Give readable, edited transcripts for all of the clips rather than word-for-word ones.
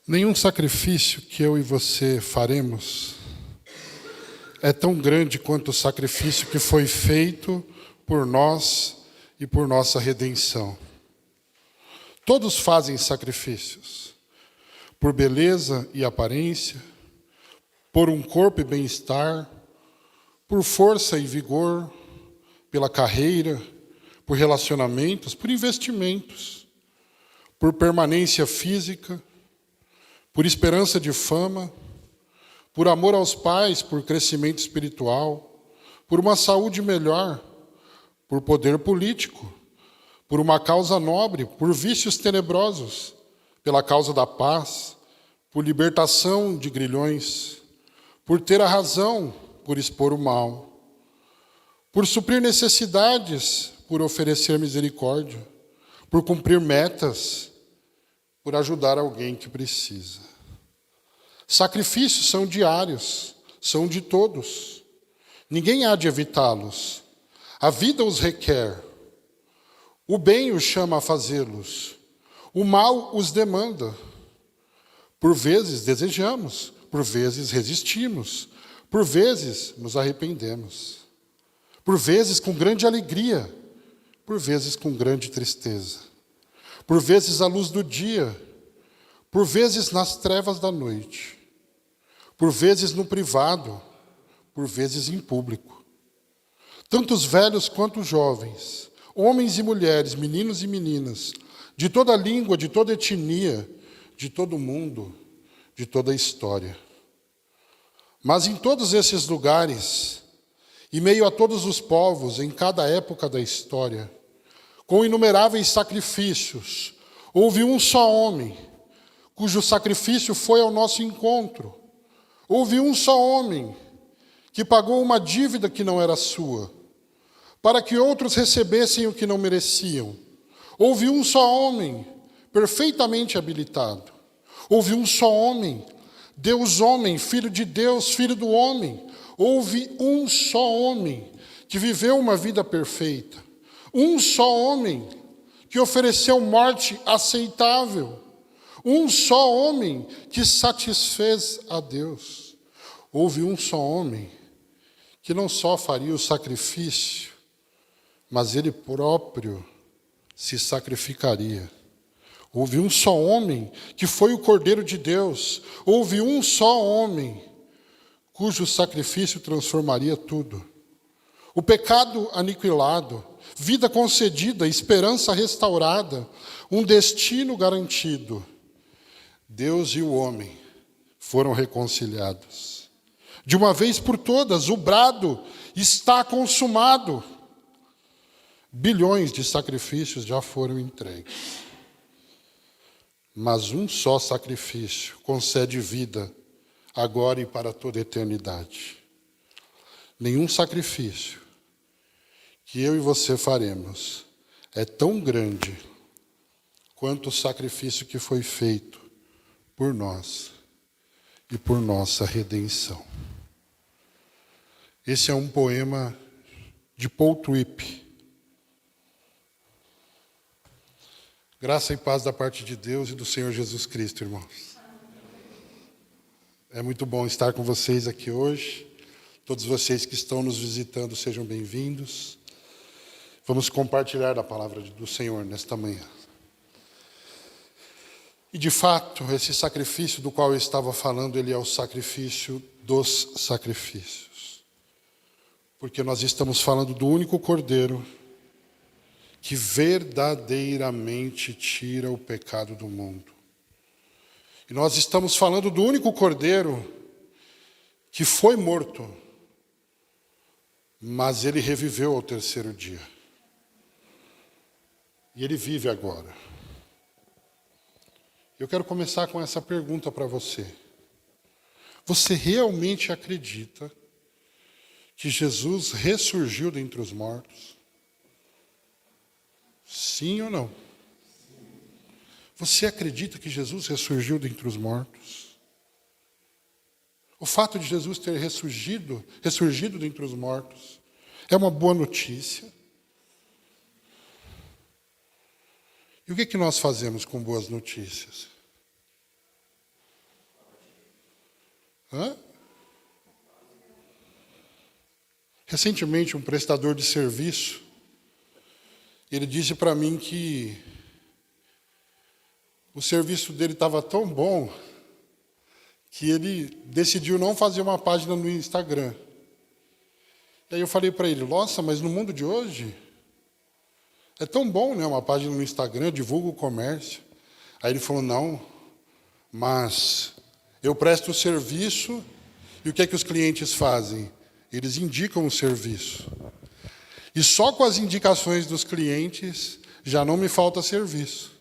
Nenhum sacrifício que eu e você faremos é tão grande quanto o sacrifício que foi feito por nós e por nossa redenção. Todos fazem sacrifícios, por beleza e aparência, por um corpo e bem-estar, por força e vigor, pela carreira, por relacionamentos, por investimentos, por permanência física, por esperança de fama, por amor aos pais, por crescimento espiritual, por uma saúde melhor, por poder político, por uma causa nobre, por vícios tenebrosos, pela causa da paz, por libertação de grilhões, por ter a razão, por expor o mal, por suprir necessidades, por oferecer misericórdia, por cumprir metas, por ajudar alguém que precisa. Sacrifícios são diários, são de todos. Ninguém há de evitá-los. A vida os requer. O bem os chama a fazê-los. O mal os demanda. Por vezes desejamos, por vezes resistimos, por vezes nos arrependemos. Por vezes com grande alegria, por vezes com grande tristeza. Por vezes à luz do dia, por vezes nas trevas da noite. Por vezes no privado, por vezes em público. Tanto os velhos quanto os jovens, homens e mulheres, meninos e meninas, de toda língua, de toda etnia, de todo mundo, de toda a história. Mas em todos esses lugares, e meio a todos os povos, em cada época da história, com inumeráveis sacrifícios, houve um só homem, cujo sacrifício foi ao nosso encontro. Houve um só homem que pagou uma dívida que não era sua, para que outros recebessem o que não mereciam. Houve um só homem, perfeitamente habilitado. Houve um só homem, Deus homem, Filho de Deus, Filho do homem. Houve um só homem que viveu uma vida perfeita. Um só homem que ofereceu morte aceitável. Um só homem que satisfez a Deus. Houve um só homem que não só faria o sacrifício, mas ele próprio se sacrificaria. Houve um só homem que foi o Cordeiro de Deus. Houve um só homem cujo sacrifício transformaria tudo. O pecado aniquilado, vida concedida, esperança restaurada, um destino garantido. Deus e o homem foram reconciliados. De uma vez por todas, o brado está consumado. Bilhões de sacrifícios já foram entregues. Mas um só sacrifício concede vida, agora e para toda a eternidade. Nenhum sacrifício que eu e você faremos é tão grande quanto o sacrifício que foi feito por nós e por nossa redenção. Esse é um poema de Paul Tripp. Graça e paz da parte de Deus e do Senhor Jesus Cristo, irmãos. É muito bom estar com vocês aqui hoje. Todos vocês que estão nos visitando, sejam bem-vindos. Vamos compartilhar da palavra do Senhor nesta manhã. E, de fato, esse sacrifício do qual eu estava falando, ele é o sacrifício dos sacrifícios. Porque nós estamos falando do único Cordeiro que verdadeiramente tira o pecado do mundo. E nós estamos falando do único Cordeiro que foi morto, mas ele reviveu ao terceiro dia. E ele vive agora. Eu quero começar com essa pergunta para você. Você realmente acredita que Jesus ressurgiu dentre os mortos? Sim ou não? Você acredita que Jesus ressurgiu dentre os mortos? O fato de Jesus ter ressurgido dentre os mortos, é uma boa notícia. E o que nós fazemos com boas notícias? Hã? Recentemente, um prestador de serviço, ele disse para mim que o serviço dele estava tão bom que ele decidiu não fazer uma página no Instagram. E aí eu falei para ele, nossa, mas no mundo de hoje é tão bom, né, uma página no Instagram, divulga o comércio. Aí ele falou, não, mas eu presto o serviço e o que é que os clientes fazem? Eles indicam o serviço. E só com as indicações dos clientes já não me falta serviço.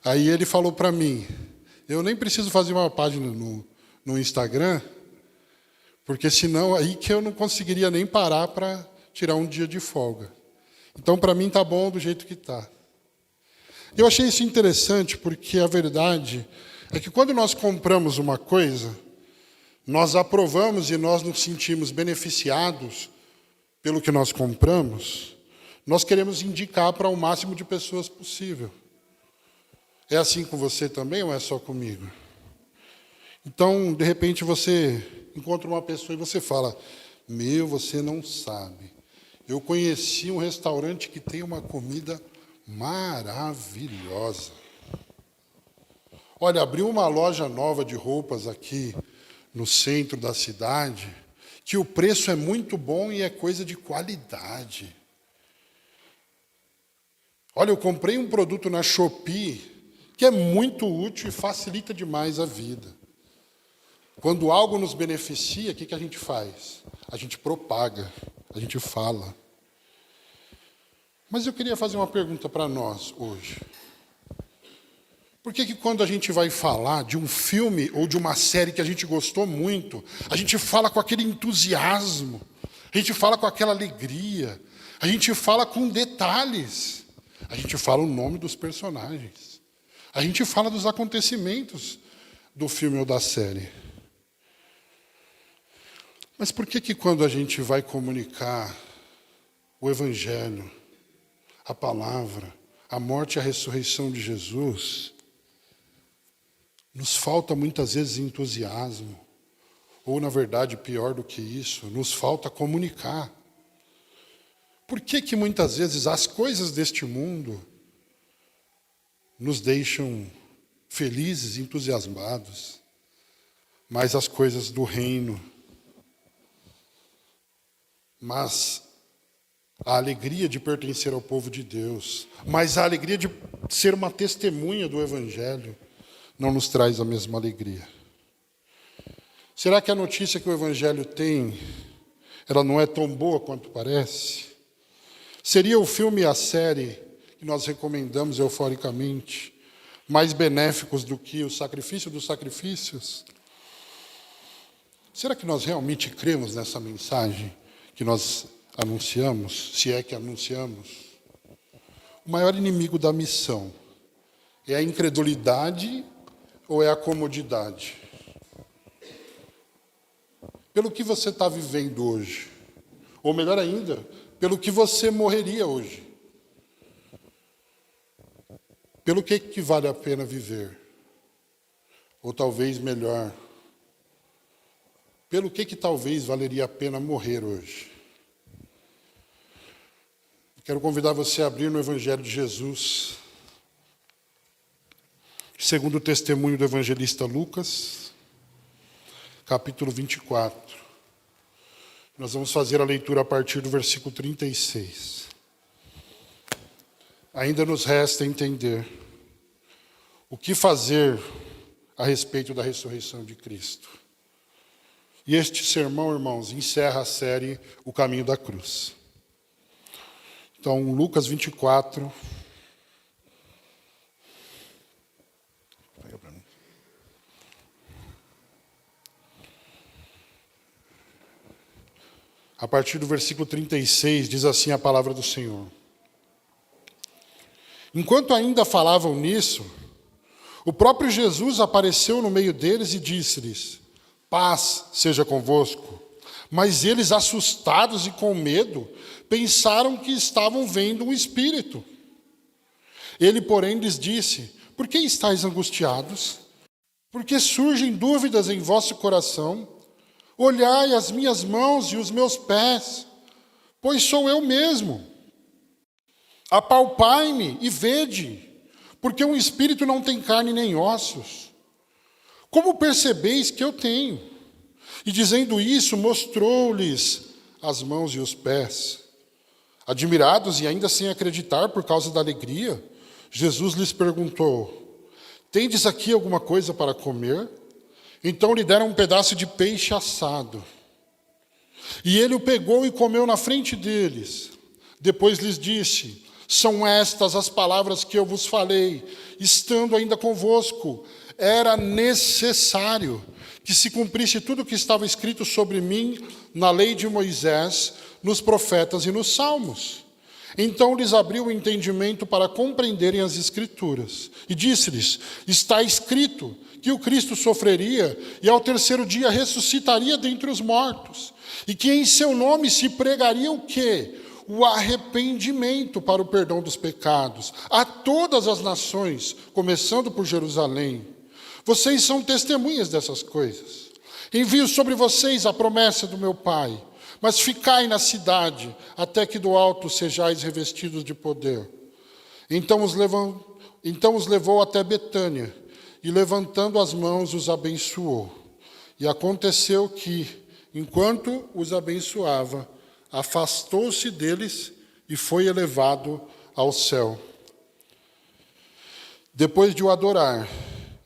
Aí ele falou para mim, eu nem preciso fazer uma página no Instagram, porque senão aí que eu não conseguiria nem parar para tirar um dia de folga. Então, para mim, está bom do jeito que está. Eu achei isso interessante, porque a verdade é que quando nós compramos uma coisa, nós aprovamos e nós nos sentimos beneficiados pelo que nós compramos, nós queremos indicar para o máximo de pessoas possível. É assim com você também ou é só comigo? Então, de repente, você encontra uma pessoa e você fala, você não sabe. Eu conheci um restaurante que tem uma comida maravilhosa. Olha, abriu uma loja nova de roupas aqui no centro da cidade, que o preço é muito bom e é coisa de qualidade. Olha, eu comprei um produto na Shopee que é muito útil e facilita demais a vida. Quando algo nos beneficia, o que a gente faz? A gente propaga, a gente fala. Mas eu queria fazer uma pergunta para nós hoje. Por que quando a gente vai falar de um filme ou de uma série que a gente gostou muito, a gente fala com aquele entusiasmo, a gente fala com aquela alegria, a gente fala com detalhes, a gente fala o nome dos personagens, a gente fala dos acontecimentos do filme ou da série. Mas por que quando a gente vai comunicar o Evangelho, a palavra, a morte e a ressurreição de Jesus, nos falta muitas vezes entusiasmo, ou, na verdade, pior do que isso, nos falta comunicar. Por que muitas vezes as coisas deste mundo nos deixam felizes, entusiasmados, mas as coisas do reino, mas a alegria de pertencer ao povo de Deus, mas a alegria de ser uma testemunha do Evangelho, não nos traz a mesma alegria. Será que a notícia que o Evangelho tem, ela não é tão boa quanto parece? Seria o filme e a série que nós recomendamos euforicamente mais benéficos do que o sacrifício dos sacrifícios? Será que nós realmente cremos nessa mensagem que nós anunciamos, se é que anunciamos? O maior inimigo da missão é a incredulidade ou é a comodidade? Pelo que você está vivendo hoje, ou melhor ainda, pelo que você morreria hoje. Pelo que vale a pena viver? Ou talvez melhor, pelo que talvez valeria a pena morrer hoje? Quero convidar você a abrir no Evangelho de Jesus, segundo o testemunho do evangelista Lucas, capítulo 24. Nós vamos fazer a leitura a partir do versículo 36. Ainda nos resta entender o que fazer a respeito da ressurreição de Cristo. E este sermão, irmãos, encerra a série O Caminho da Cruz. Então, Lucas 24. A partir do versículo 36, diz assim a palavra do Senhor. Enquanto ainda falavam nisso, o próprio Jesus apareceu no meio deles e disse-lhes, paz seja convosco. Mas eles, assustados e com medo, pensaram que estavam vendo um espírito. Ele, porém, lhes disse, por que estáis angustiados? Porque surgem dúvidas em vosso coração. Olhai as minhas mãos e os meus pés, pois sou eu mesmo. Apalpai-me e vede, porque um espírito não tem carne nem ossos. Como percebeis que eu tenho? E dizendo isso, mostrou-lhes as mãos e os pés. Admirados e ainda sem acreditar por causa da alegria, Jesus lhes perguntou: tendes aqui alguma coisa para comer? Então lhe deram um pedaço de peixe assado. E ele o pegou e comeu na frente deles. Depois lhes disse: são estas as palavras que eu vos falei, estando ainda convosco. Era necessário que se cumprisse tudo o que estava escrito sobre mim na lei de Moisés, nos profetas e nos salmos. Então lhes abriu o entendimento para compreenderem as Escrituras. E disse-lhes: está escrito que o Cristo sofreria e ao terceiro dia ressuscitaria dentre os mortos. E que em seu nome se pregaria o quê? O arrependimento para o perdão dos pecados a todas as nações, começando por Jerusalém. Vocês são testemunhas dessas coisas. Envio sobre vocês a promessa do meu Pai, mas ficai na cidade, até que do alto sejais revestidos de poder. Então os levou até Betânia, e levantando as mãos os abençoou. E aconteceu que, enquanto os abençoava, afastou-se deles e foi elevado ao céu. Depois de o adorar,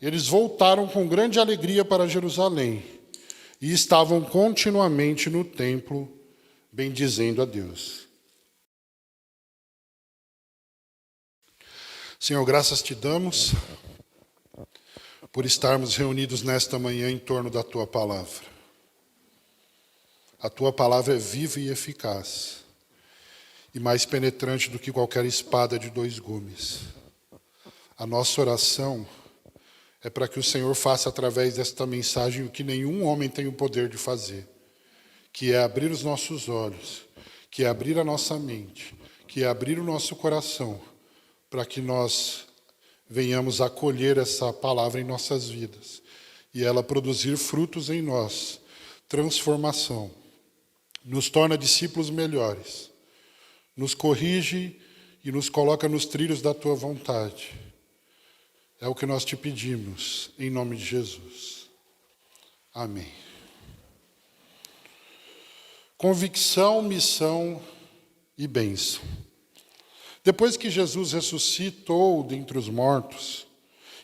eles voltaram com grande alegria para Jerusalém e estavam continuamente no templo, bendizendo a Deus. Senhor, graças te damos por estarmos reunidos nesta manhã em torno da Tua palavra. A Tua palavra é viva e eficaz, e mais penetrante do que qualquer espada de 2 gumes. A nossa oração é para que o Senhor faça através desta mensagem o que nenhum homem tem o poder de fazer, que é abrir os nossos olhos, que é abrir a nossa mente, que é abrir o nosso coração, para que nós venhamos acolher essa palavra em nossas vidas e ela produzir frutos em nós, transformação, nos torna discípulos melhores, nos corrige e nos coloca nos trilhos da Tua vontade. É o que nós te pedimos, em nome de Jesus. Amém. Convicção, missão e bênção. Depois que Jesus ressuscitou dentre os mortos,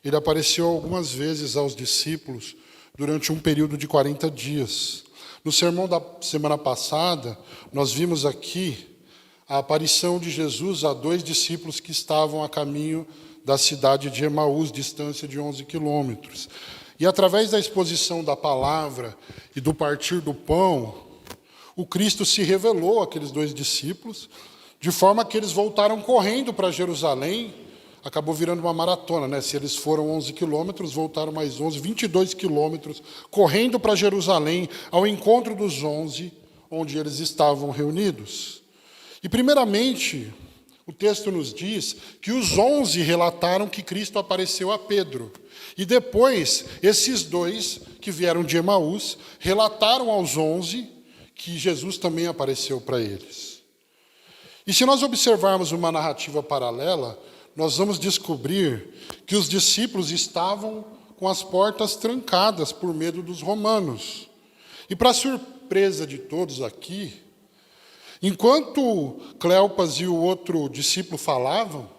ele apareceu algumas vezes aos discípulos durante um período de 40 dias. No sermão da semana passada, nós vimos aqui a aparição de Jesus a 2 discípulos que estavam a caminho da cidade de Emaús, distância de 11 quilômetros. E através da exposição da palavra e do partir do pão, o Cristo se revelou àqueles 2 discípulos, de forma que eles voltaram correndo para Jerusalém. Acabou virando uma maratona, né? Se eles foram 11 quilômetros, voltaram mais 11, 22 quilômetros, correndo para Jerusalém, ao encontro dos 11, onde eles estavam reunidos. E primeiramente, o texto nos diz que os 11 relataram que Cristo apareceu a Pedro. E depois, esses 2 que vieram de Emaús, relataram aos 11 que Jesus também apareceu para eles. E se nós observarmos uma narrativa paralela, nós vamos descobrir que os discípulos estavam com as portas trancadas por medo dos romanos. E para surpresa de todos aqui, enquanto Cleopas e o outro discípulo falavam,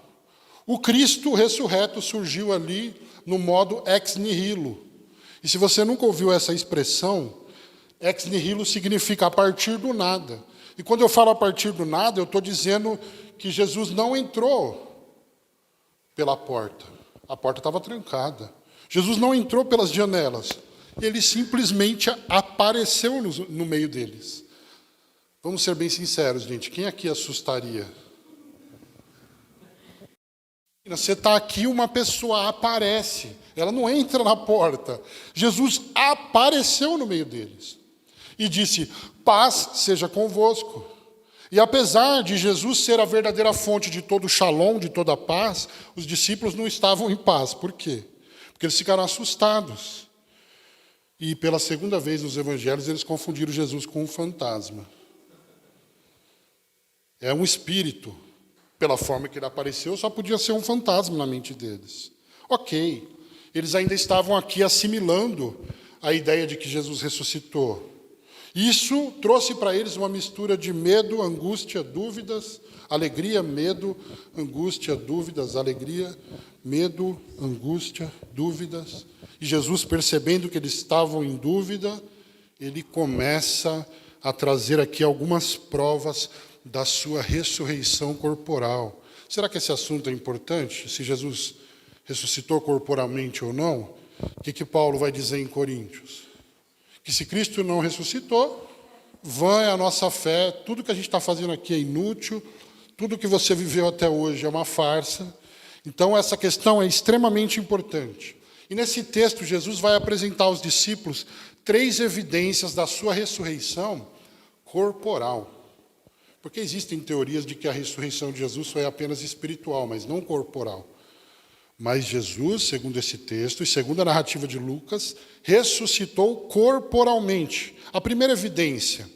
o Cristo ressurreto surgiu ali no modo ex nihilo. E se você nunca ouviu essa expressão, ex nihilo significa a partir do nada. E quando eu falo a partir do nada, eu estou dizendo que Jesus não entrou pela porta. A porta estava trancada. Jesus não entrou pelas janelas. Ele simplesmente apareceu no meio deles. Vamos ser bem sinceros, gente. Quem aqui assustaria? Você está aqui, uma pessoa aparece. Ela não entra na porta. Jesus apareceu no meio deles. E disse: paz seja convosco. E apesar de Jesus ser a verdadeira fonte de todo o shalom, de toda a paz, os discípulos não estavam em paz. Por quê? Porque porque eles ficaram assustados. E pela segunda vez nos evangelhos, eles confundiram Jesus com um fantasma. É um espírito. Pela forma que ele apareceu, só podia ser um fantasma na mente deles. Ok, eles ainda estavam aqui assimilando a ideia de que Jesus ressuscitou. Isso trouxe para eles uma mistura de medo, angústia, dúvidas, alegria, medo, angústia, dúvidas, alegria, medo, angústia, dúvidas. E Jesus, percebendo que eles estavam em dúvida, ele começa a trazer aqui algumas provas da sua ressurreição corporal. Será que esse assunto é importante? Se Jesus ressuscitou corporalmente ou não? O que Paulo vai dizer em Coríntios? Que se Cristo não ressuscitou, vã é a nossa fé, tudo que a gente está fazendo aqui é inútil, tudo que você viveu até hoje é uma farsa. Então, essa questão é extremamente importante. E nesse texto, Jesus vai apresentar aos discípulos 3 evidências da sua ressurreição corporal. Porque existem teorias de que a ressurreição de Jesus foi apenas espiritual, mas não corporal. Mas Jesus, segundo esse texto e segundo a narrativa de Lucas, ressuscitou corporalmente. A primeira evidência,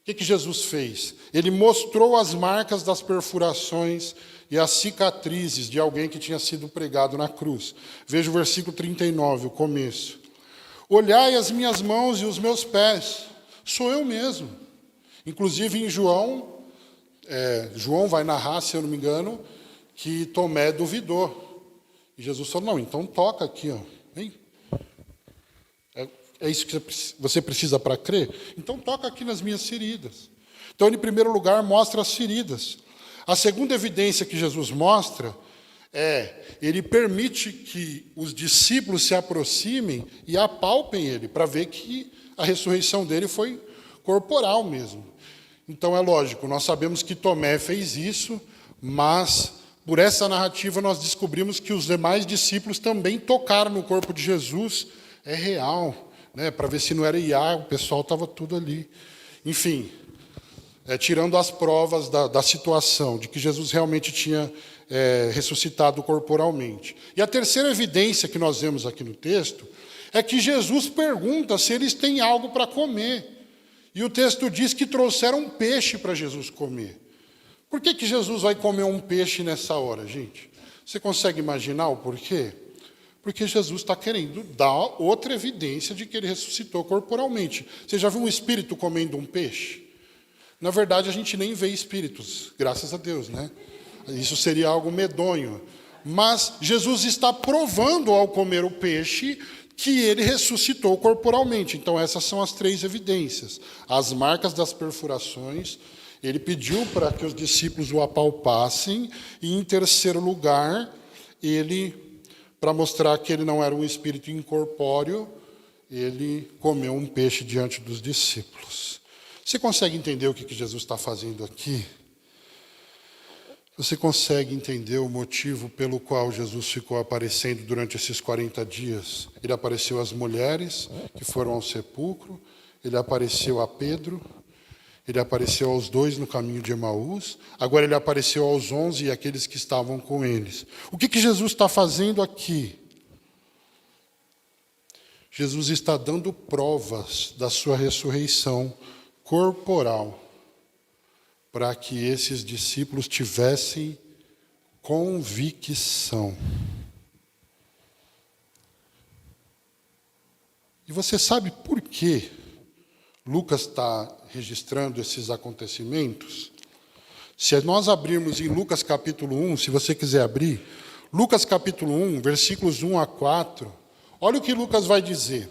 o que Jesus fez? Ele mostrou as marcas das perfurações e as cicatrizes de alguém que tinha sido pregado na cruz. Veja o versículo 39, o começo. Olhai as minhas mãos e os meus pés, sou eu mesmo. Inclusive em João vai narrar, se eu não me engano, que Tomé duvidou. E Jesus falou, não, então toca aqui, ó. Vem. É isso que você precisa para crer? Então toca aqui nas minhas feridas. Então, em primeiro lugar, mostra as feridas. A segunda evidência que Jesus mostra ele permite que os discípulos se aproximem e apalpem ele, para ver que a ressurreição dele foi corporal mesmo. Então, é lógico, nós sabemos que Tomé fez isso, mas por essa narrativa nós descobrimos que os demais discípulos também tocaram no corpo de Jesus. É real, né? Para ver se não era IA, o pessoal estava tudo ali. Enfim, tirando as provas da situação, de que Jesus realmente tinha ressuscitado corporalmente. E a terceira evidência que nós vemos aqui no texto é que Jesus pergunta se eles têm algo para comer. E o texto diz que trouxeram um peixe para Jesus comer. Por que Jesus vai comer um peixe nessa hora, gente? Você consegue imaginar o porquê? Porque Jesus está querendo dar outra evidência de que ele ressuscitou corporalmente. Você já viu um espírito comendo um peixe? Na verdade, a gente nem vê espíritos, graças a Deus, né? Isso seria algo medonho. Mas Jesus está provando ao comer o peixe que ele ressuscitou corporalmente. Então, essas são as 3 evidências. As marcas das perfurações, ele pediu para que os discípulos o apalpassem, e em terceiro lugar, para mostrar que ele não era um espírito incorpóreo, ele comeu um peixe diante dos discípulos. Você consegue entender o que Jesus está fazendo aqui? Você consegue entender o motivo pelo qual Jesus ficou aparecendo durante esses 40 dias? Ele apareceu às mulheres que foram ao sepulcro, ele apareceu a Pedro, ele apareceu aos 2 no caminho de Emaús, agora ele apareceu aos 11 e àqueles que estavam com eles. O que Jesus está fazendo aqui? Jesus está dando provas da sua ressurreição corporal, para que esses discípulos tivessem convicção. E você sabe por que Lucas está registrando esses acontecimentos? Se nós abrirmos em Lucas capítulo 1, se você quiser abrir, Lucas capítulo 1, versículos 1 a 4, olha o que Lucas vai dizer.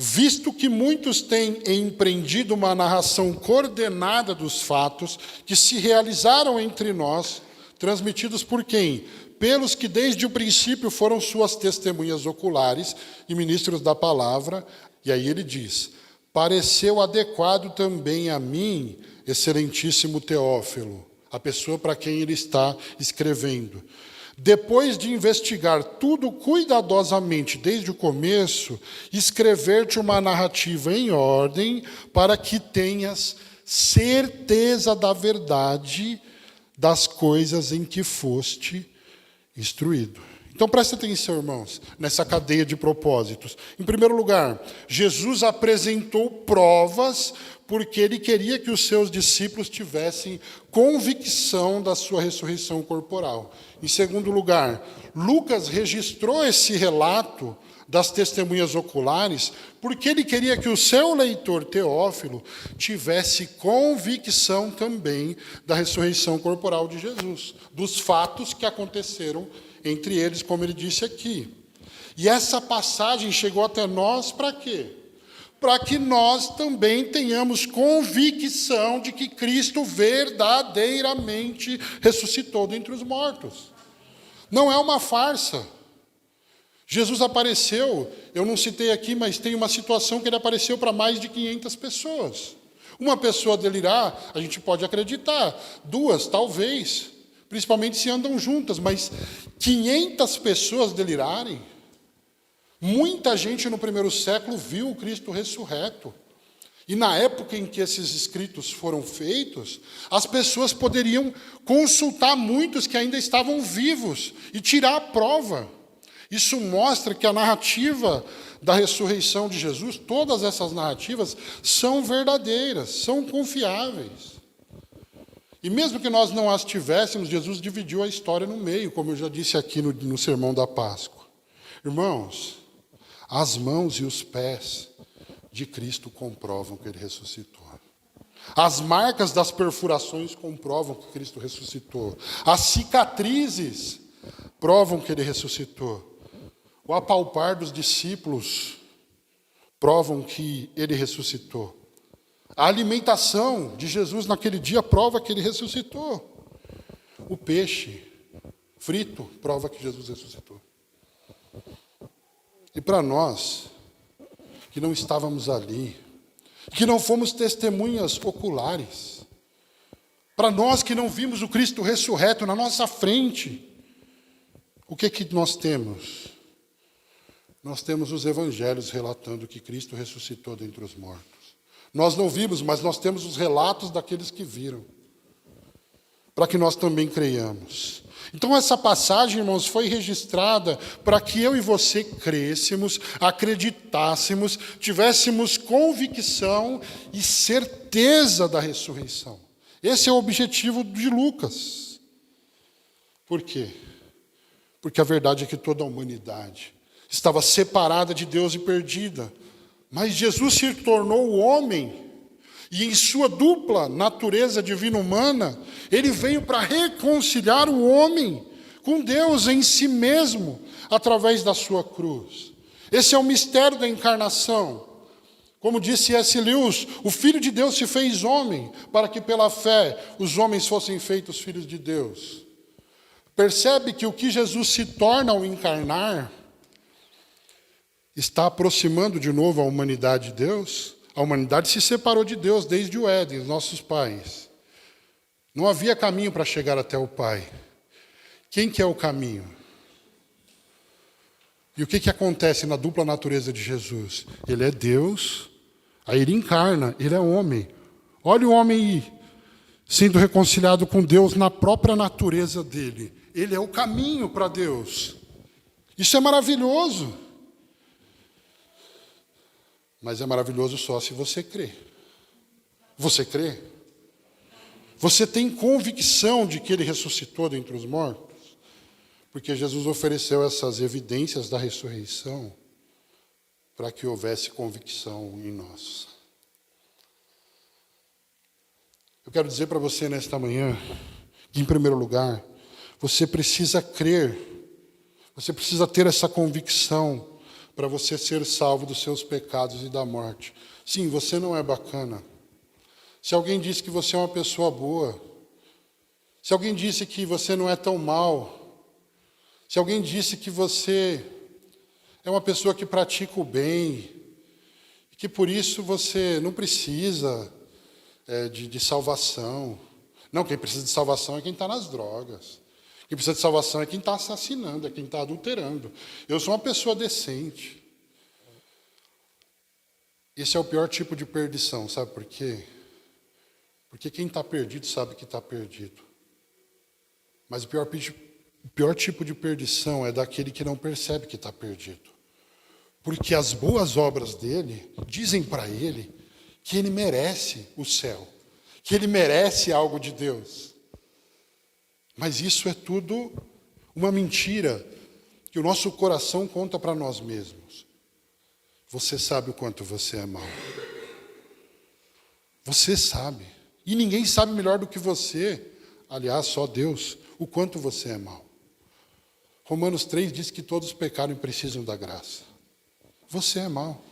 Visto que muitos têm empreendido uma narração coordenada dos fatos que se realizaram entre nós, transmitidos por quem? Pelos que desde o princípio foram suas testemunhas oculares e ministros da palavra. E aí ele diz, pareceu adequado também a mim, excelentíssimo Teófilo, a pessoa para quem ele está escrevendo. Depois de investigar tudo cuidadosamente desde o começo, escrever-te uma narrativa em ordem para que tenhas certeza da verdade das coisas em que foste instruído. Então preste atenção, irmãos, nessa cadeia de propósitos. Em primeiro lugar, Jesus apresentou provas porque ele queria que os seus discípulos tivessem convicção da sua ressurreição corporal. Em segundo lugar, Lucas registrou esse relato das testemunhas oculares porque ele queria que o seu leitor Teófilo tivesse convicção também da ressurreição corporal de Jesus, dos fatos que aconteceram entre eles, como ele disse aqui. E essa passagem chegou até nós para quê? Para que nós também tenhamos convicção de que Cristo verdadeiramente ressuscitou dentre os mortos. Não é uma farsa. Jesus apareceu, eu não citei aqui, mas tem uma situação que ele apareceu para mais de 500 pessoas. Uma pessoa delirar, a gente pode acreditar, duas, talvez, principalmente se andam juntas, mas 500 pessoas delirarem? Muita gente no primeiro século viu o Cristo ressurreto. E na época em que esses escritos foram feitos, as pessoas poderiam consultar muitos que ainda estavam vivos e tirar a prova. Isso mostra que a narrativa da ressurreição de Jesus, todas essas narrativas, são verdadeiras, são confiáveis. E mesmo que nós não as tivéssemos, Jesus dividiu a história no meio, como eu já disse aqui no Sermão da Páscoa. Irmãos, as mãos e os pés de Cristo comprovam que ele ressuscitou. As marcas das perfurações comprovam que Cristo ressuscitou. As cicatrizes provam que ele ressuscitou. O apalpar dos discípulos provam que ele ressuscitou. A alimentação de Jesus naquele dia prova que ele ressuscitou. O peixe frito prova que Jesus ressuscitou. E para nós, que não estávamos ali, que não fomos testemunhas oculares, para nós que não vimos o Cristo ressurreto na nossa frente, o que nós temos? Nós temos os evangelhos relatando que Cristo ressuscitou dentre os mortos. Nós não vimos, mas nós temos os relatos daqueles que viram, para que nós também creiamos. Então essa passagem, irmãos, foi registrada para que eu e você crêssemos, acreditássemos, tivéssemos convicção e certeza da ressurreição. Esse é o objetivo de Lucas. Por quê? Porque a verdade é que toda a humanidade estava separada de Deus e perdida. Mas Jesus se tornou o homem, e em sua dupla natureza divina-humana, ele veio para reconciliar o homem com Deus em si mesmo, através da sua cruz. Esse é o mistério da encarnação. Como disse S. Lewis, o Filho de Deus se fez homem, para que pela fé os homens fossem feitos filhos de Deus. Percebe que o que Jesus se torna ao encarnar está aproximando de novo a humanidade de Deus? A humanidade se separou de Deus desde o Éden, os nossos pais. Não havia caminho para chegar até o Pai. Quem que é o caminho? E o que acontece na dupla natureza de Jesus? Ele é Deus, aí ele encarna, ele é homem. Olha o homem aí, sendo reconciliado com Deus na própria natureza dele. Ele é o caminho para Deus. Isso é maravilhoso. Mas é maravilhoso só se você crê. Você crê? Você tem convicção de que ele ressuscitou dentre os mortos? Porque Jesus ofereceu essas evidências da ressurreição para que houvesse convicção em nós. Eu quero dizer para você nesta manhã que, em primeiro lugar, você precisa crer, você precisa ter essa convicção para você ser salvo dos seus pecados e da morte. Sim, você não é bacana. Se alguém disse que você é uma pessoa boa, se alguém disse que você não é tão mal, se alguém disse que você é uma pessoa que pratica o bem, que por isso você não precisa de salvação. Não, quem precisa de salvação é quem está nas drogas. Quem precisa de salvação é quem está assassinando, é quem está adulterando. Eu sou uma pessoa decente. Esse é o pior tipo de perdição, sabe por quê? Porque quem está perdido sabe que está perdido. Mas o pior O pior tipo de perdição é daquele que não percebe que está perdido. Porque as boas obras dele dizem para ele que ele merece o céu, que ele merece algo de Deus. Mas isso é tudo uma mentira que o nosso coração conta para nós mesmos. Você sabe o quanto você é mau. Você sabe. E ninguém sabe melhor do que você, aliás, só Deus, o quanto você é mau. Romanos 3 diz que todos pecaram e precisam da graça. Você é mau.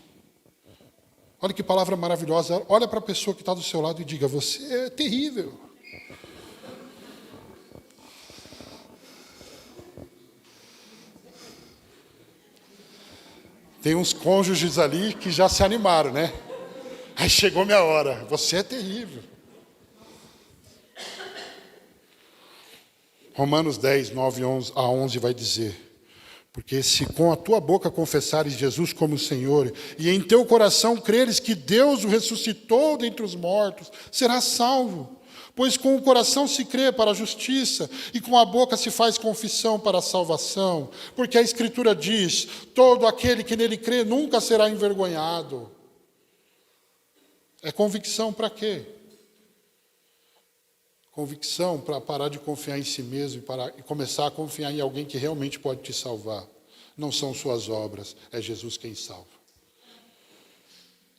Olha que palavra maravilhosa. Olha para a pessoa que está do seu lado e diga, você é terrível. Tem uns cônjuges ali que já se animaram, né? Aí chegou minha hora. Você é terrível. Romanos 10, 9 a 11 vai dizer, porque se com a tua boca confessares Jesus como Senhor, e em teu coração creres que Deus o ressuscitou dentre os mortos, serás salvo. Pois com o coração se crê para a justiça, e com a boca se faz confissão para a salvação. Porque a Escritura diz, todo aquele que nele crê nunca será envergonhado. É convicção para quê? Convicção para parar de confiar em si mesmo e começar a confiar em alguém que realmente pode te salvar. Não são suas obras, é Jesus quem salva.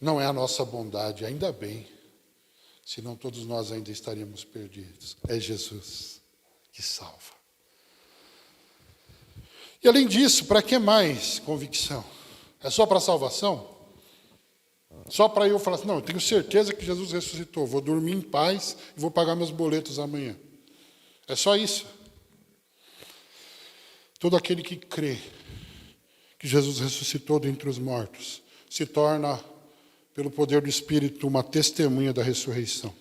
Não é a nossa bondade, ainda bem. Senão todos nós ainda estaríamos perdidos. É Jesus que salva. E além disso, para que mais convicção? É só para salvação? Só para eu falar assim, não, eu tenho certeza que Jesus ressuscitou, vou dormir em paz e vou pagar meus boletos amanhã. É só isso. Todo aquele que crê que Jesus ressuscitou dentre os mortos se torna, pelo poder do Espírito, uma testemunha da ressurreição.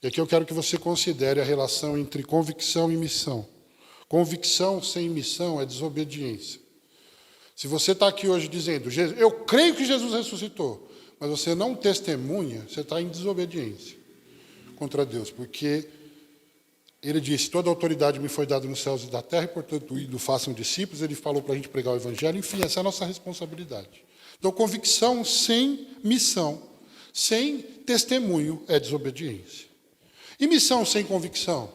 E aqui eu quero que você considere a relação entre convicção e missão. Convicção sem missão é desobediência. Se você está aqui hoje dizendo, eu creio que Jesus ressuscitou, mas você não testemunha, você está em desobediência contra Deus, porque ele disse, toda a autoridade me foi dada nos céus e da terra, e portanto, indo façam discípulos, ele falou para a gente pregar o evangelho, enfim, essa é a nossa responsabilidade. Então, convicção sem missão, sem testemunho, é desobediência. E missão sem convicção?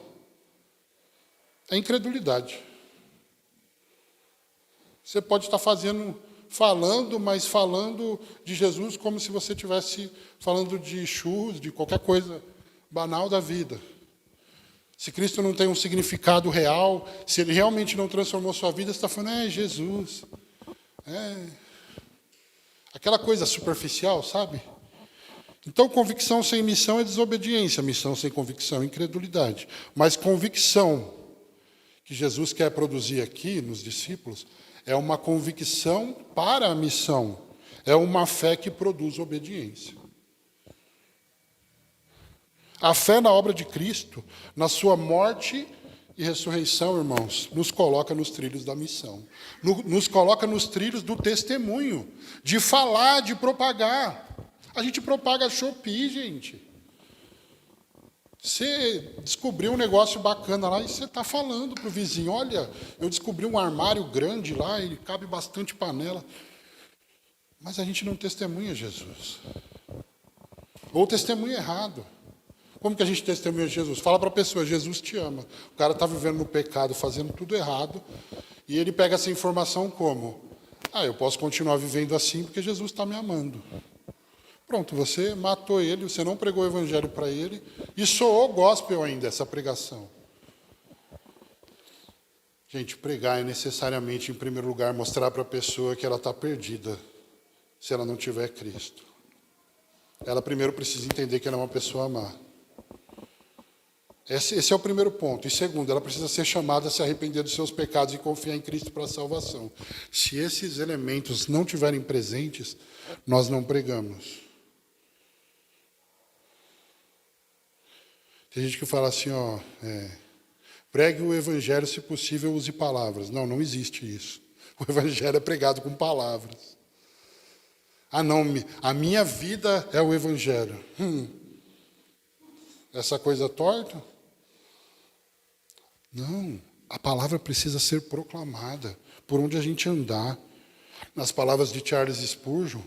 É incredulidade. Você pode estar falando, mas falando de Jesus como se você estivesse falando de churros, de qualquer coisa banal da vida. Se Cristo não tem um significado real, se Ele realmente não transformou sua vida, você está falando, Jesus. Aquela coisa superficial, sabe? Então, convicção sem missão é desobediência, missão sem convicção é incredulidade. Mas convicção que Jesus quer produzir aqui nos discípulos é uma convicção para a missão. É uma fé que produz obediência. A fé na obra de Cristo, na sua morte e ressurreição, irmãos, nos coloca nos trilhos da missão. Nos coloca nos trilhos do testemunho, de falar, de propagar. A gente propaga Shopee, gente. Você descobriu um negócio bacana lá e você está falando para o vizinho, olha, eu descobri um armário grande lá, ele cabe bastante panela. Mas a gente não testemunha Jesus. Ou testemunha errado. Como que a gente testemunha Jesus? Fala para a pessoa, Jesus te ama. O cara está vivendo no pecado, fazendo tudo errado, e ele pega essa informação como? Eu posso continuar vivendo assim porque Jesus está me amando. Pronto, você matou ele, você não pregou o evangelho para ele, e soou gospel ainda, essa pregação. Gente, pregar é necessariamente, em primeiro lugar, mostrar para a pessoa que ela está perdida, se ela não tiver Cristo. Ela primeiro precisa entender que ela é uma pessoa má. Esse é o primeiro ponto. E segundo, ela precisa ser chamada a se arrepender dos seus pecados e confiar em Cristo para a salvação. Se esses elementos não estiverem presentes, nós não pregamos. Tem gente que fala assim, pregue o evangelho, se possível, use palavras. Não, não existe isso. O evangelho é pregado com palavras. Não, a minha vida é o evangelho. Essa coisa torta? Não, A palavra precisa ser proclamada por onde a gente andar. Nas palavras de Charles Spurgeon,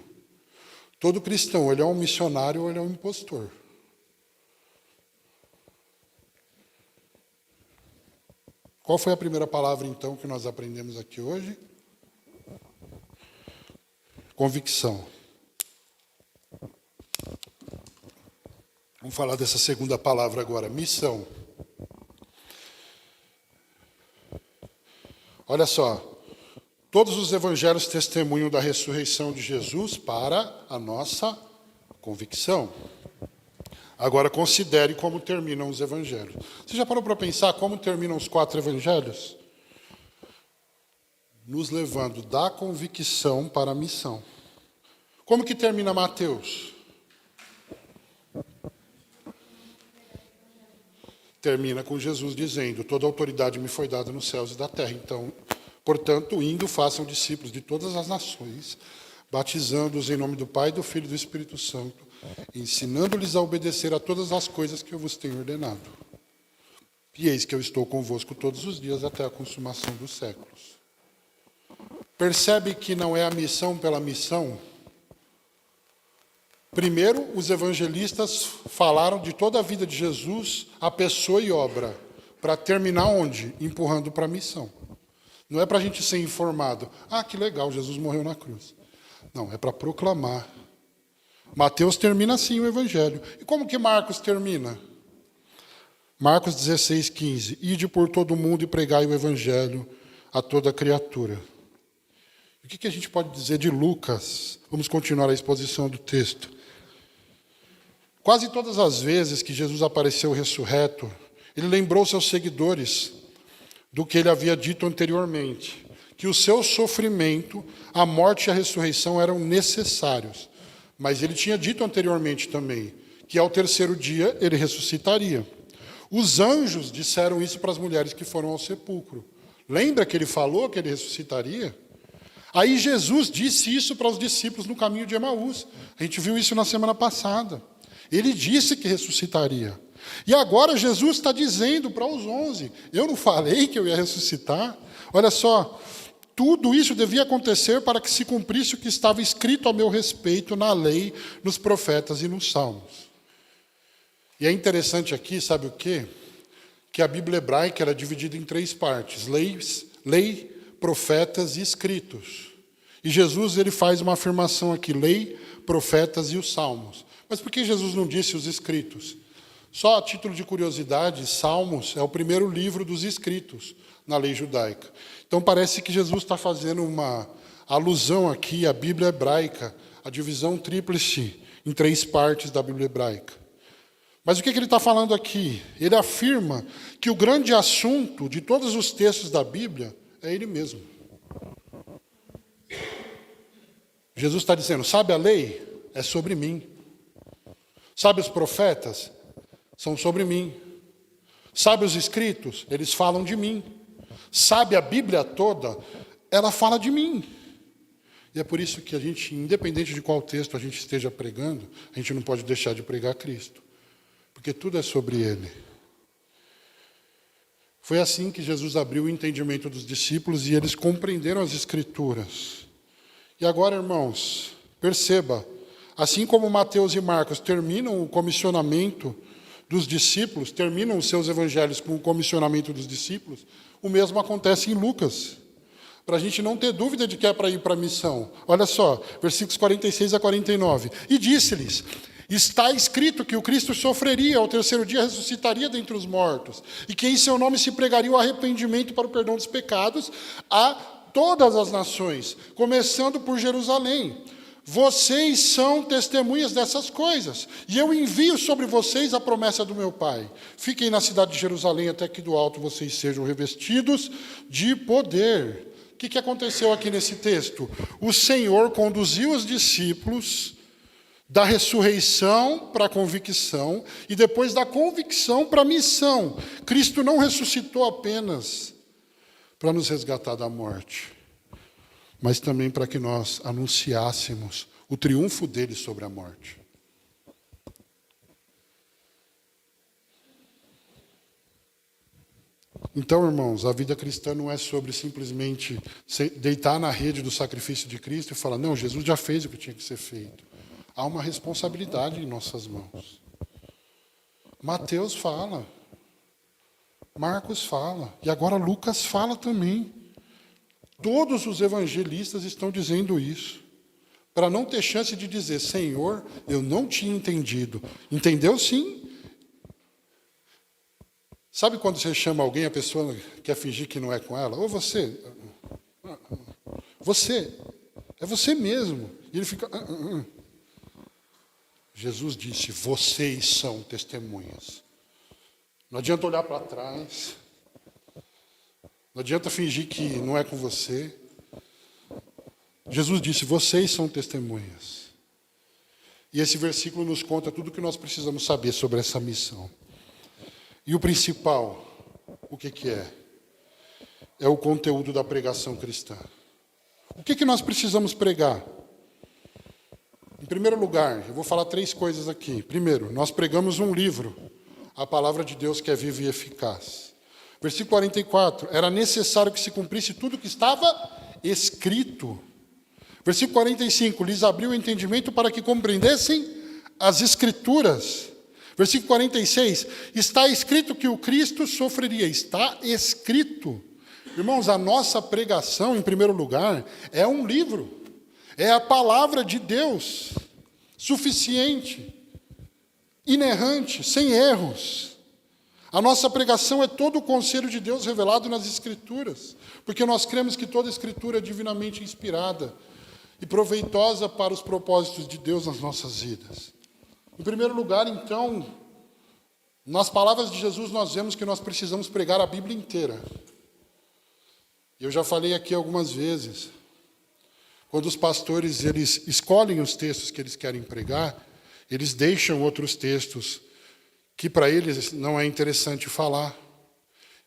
todo cristão, ele é um missionário ou ele é um impostor. Qual foi a primeira palavra, então, que nós aprendemos aqui hoje? Convicção. Vamos falar dessa segunda palavra agora, missão. Olha só, todos os evangelhos testemunham da ressurreição de Jesus para a nossa convicção. Agora, considere como terminam os evangelhos. Você já parou para pensar como terminam os 4 evangelhos? Nos levando da convicção para a missão. Como que termina Mateus? Termina com Jesus dizendo: toda autoridade me foi dada nos céus e da terra. Então, portanto, indo, façam discípulos de todas as nações, batizando-os em nome do Pai, do Filho e do Espírito Santo, ensinando-lhes a obedecer a todas as coisas que eu vos tenho ordenado. E eis que eu estou convosco todos os dias até a consumação dos séculos. Percebe que não é a missão pela missão? Primeiro, os evangelistas falaram de toda a vida de Jesus, a pessoa e obra, para terminar onde? Empurrando para a missão. Não é para a gente ser informado. Ah, que legal, Jesus morreu na cruz. Não, é para proclamar. Mateus termina assim o evangelho. E como que Marcos termina? Marcos 16:15. Ide por todo o mundo e pregai o evangelho a toda criatura. O que a gente pode dizer de Lucas? Vamos continuar a exposição do texto. Quase todas as vezes que Jesus apareceu ressurreto, ele lembrou seus seguidores do que ele havia dito anteriormente, que o seu sofrimento, a morte e a ressurreição eram necessários. Mas ele tinha dito anteriormente também que ao terceiro dia ele ressuscitaria. Os anjos disseram isso para as mulheres que foram ao sepulcro. Lembra que ele falou que ele ressuscitaria? Aí Jesus disse isso para os discípulos no caminho de Emaús. A gente viu isso na semana passada. Ele disse que ressuscitaria. E agora Jesus está dizendo para os 11, eu não falei que eu ia ressuscitar? Olha só, tudo isso devia acontecer para que se cumprisse o que estava escrito a meu respeito na lei, nos profetas e nos salmos. E é interessante aqui, sabe o quê? Que a Bíblia hebraica era dividida em 3 partes, lei, profetas e escritos. E Jesus ele faz uma afirmação aqui, lei, profetas e os salmos. Mas por que Jesus não disse os escritos? Só a título de curiosidade, Salmos é o primeiro livro dos escritos na lei judaica. Então parece que Jesus está fazendo uma alusão aqui à Bíblia hebraica, a divisão tríplice em 3 partes da Bíblia hebraica. Mas o que ele está falando aqui? Ele afirma que o grande assunto de todos os textos da Bíblia é ele mesmo. Jesus está dizendo, sabe a lei? É sobre mim. Sabe os profetas? São sobre mim. Sabe os escritos? Eles falam de mim. Sabe a Bíblia toda? Ela fala de mim. E é por isso que a gente, independente de qual texto a gente esteja pregando, a gente não pode deixar de pregar Cristo. Porque tudo é sobre Ele. Foi assim que Jesus abriu o entendimento dos discípulos e eles compreenderam as Escrituras. E agora, irmãos, perceba, assim como Mateus e Marcos terminam o comissionamento dos discípulos, terminam os seus evangelhos com o comissionamento dos discípulos, o mesmo acontece em Lucas. Para a gente não ter dúvida de que é para ir para a missão. Olha só, versículos 46 a 49. E disse-lhes, está escrito que o Cristo sofreria, ao terceiro dia ressuscitaria dentre os mortos, e que em seu nome se pregaria o arrependimento para o perdão dos pecados a todas as nações, começando por Jerusalém. Vocês são testemunhas dessas coisas, e eu envio sobre vocês a promessa do meu Pai. Fiquem na cidade de Jerusalém até que do alto vocês sejam revestidos de poder. O que aconteceu aqui nesse texto? O Senhor conduziu os discípulos da ressurreição para a convicção, e depois da convicção para a missão. Cristo não ressuscitou apenas para nos resgatar da morte, mas também para que nós anunciássemos o triunfo dele sobre a morte. Então, irmãos, a vida cristã não é sobre simplesmente deitar na rede do sacrifício de Cristo e falar, não, Jesus já fez o que tinha que ser feito. Há uma responsabilidade em nossas mãos. Mateus fala, Marcos fala, e agora Lucas fala também. Todos os evangelistas estão dizendo isso, para não ter chance de dizer, Senhor, eu não tinha entendido. Entendeu sim? Sabe quando você chama alguém, a pessoa quer fingir que não é com ela? Ou você, é você mesmo. E ele fica... Jesus disse, vocês são testemunhas. Não adianta olhar para trás. Não adianta fingir que não é com você. Jesus disse, vocês são testemunhas. E esse versículo nos conta tudo o que nós precisamos saber sobre essa missão. E o principal, o que é? É o conteúdo da pregação cristã. O que nós precisamos pregar? Em primeiro lugar, eu vou falar 3 coisas aqui. Primeiro, nós pregamos um livro, a palavra de Deus que é viva e eficaz. Versículo 44, era necessário que se cumprisse tudo o que estava escrito. Versículo 45, lhes abriu o entendimento para que compreendessem as Escrituras. Versículo 46, está escrito que o Cristo sofreria. Está escrito. Irmãos, a nossa pregação, em primeiro lugar, é um livro. É a palavra de Deus, suficiente, inerrante, sem erros. A nossa pregação é todo o conselho de Deus revelado nas Escrituras, porque nós cremos que toda Escritura é divinamente inspirada e proveitosa para os propósitos de Deus nas nossas vidas. Em primeiro lugar, então, nas palavras de Jesus, nós vemos que nós precisamos pregar a Bíblia inteira. Eu já falei aqui algumas vezes, quando os pastores eles escolhem os textos que eles querem pregar, eles deixam outros textos que para eles não é interessante falar.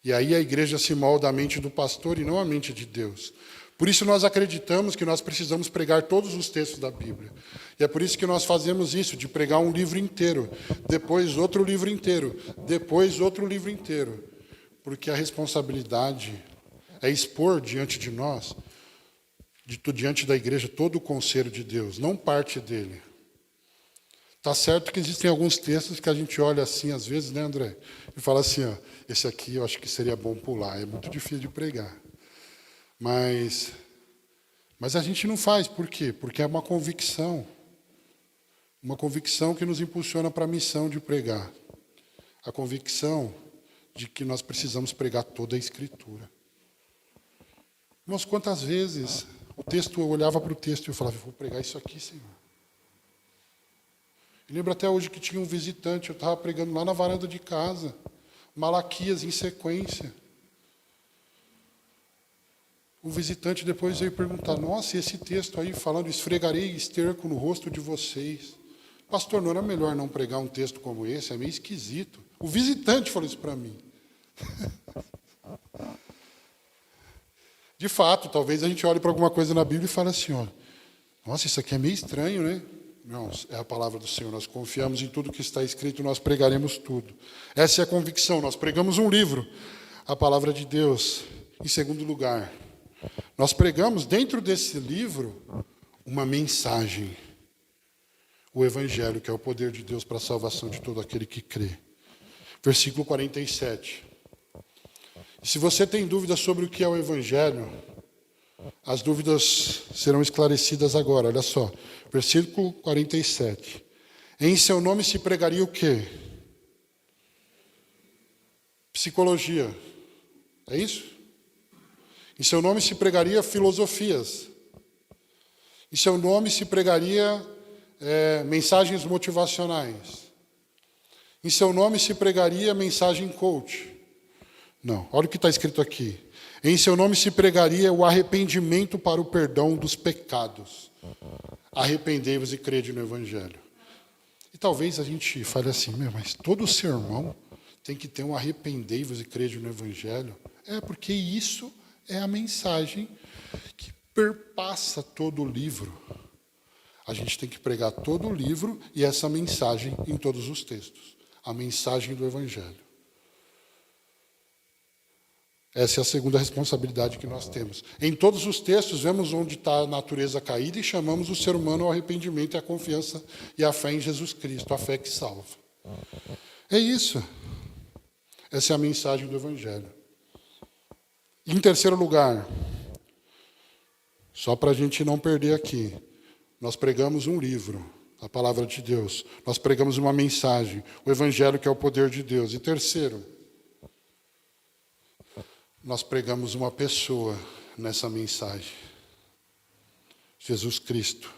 E aí a igreja se molda à mente do pastor e não à mente de Deus. Por isso nós acreditamos que nós precisamos pregar todos os textos da Bíblia. E é por isso que nós fazemos isso, de pregar um livro inteiro, depois outro livro inteiro, depois outro livro inteiro. Porque a responsabilidade é expor diante de nós, diante da igreja, todo o conselho de Deus, não parte dele. Está certo que existem alguns textos que a gente olha assim, às vezes, né, André? E fala assim, ó, esse aqui eu acho que seria bom pular, é muito difícil de pregar. Mas a gente não faz, por quê? Porque é uma convicção que nos impulsiona para a missão de pregar. A convicção de que nós precisamos pregar toda a Escritura. Irmãos, quantas vezes eu olhava para o texto e eu falava, vou pregar isso aqui, Senhor. Eu lembro até hoje que tinha um visitante, eu estava pregando lá na varanda de casa, Malaquias em sequência. O visitante depois veio perguntar, nossa, e esse texto aí falando, esfregarei esterco no rosto de vocês. Pastor, não era melhor não pregar um texto como esse? É meio esquisito. O visitante falou isso para mim. De fato, talvez a gente olhe para alguma coisa na Bíblia e fale assim, ó, nossa, isso aqui é meio estranho, né? Não, é a palavra do Senhor, nós confiamos em tudo que está escrito, nós pregaremos tudo. Essa é a convicção, nós pregamos um livro, a palavra de Deus. Em segundo lugar, nós pregamos dentro desse livro uma mensagem, o Evangelho, que é o poder de Deus para a salvação de todo aquele que crê. Versículo 47. E se você tem dúvidas sobre o que é o Evangelho, as dúvidas serão esclarecidas agora, olha só. Versículo 47. Em seu nome se pregaria o quê? Psicologia. É isso? Em seu nome se pregaria filosofias. Em seu nome se pregaria mensagens motivacionais. Em seu nome se pregaria mensagem coach. Não, olha o que está escrito aqui. Em seu nome se pregaria o arrependimento para o perdão dos pecados. Arrependei-vos e crede no Evangelho. E talvez a gente fale assim, mas todo sermão tem que ter um arrependei-vos e crede no Evangelho. É porque isso é a mensagem que perpassa todo o livro. A gente tem que pregar todo o livro e essa mensagem em todos os textos. A mensagem do Evangelho. Essa é a segunda responsabilidade que nós temos. Em todos os textos, vemos onde está a natureza caída e chamamos o ser humano ao arrependimento e à confiança e à fé em Jesus Cristo, a fé que salva. É isso. Essa é a mensagem do Evangelho. Em terceiro lugar, só para a gente não perder aqui, nós pregamos um livro, a palavra de Deus. Nós pregamos uma mensagem, o Evangelho, que é o poder de Deus. E terceiro, nós pregamos uma pessoa nessa mensagem. Jesus Cristo,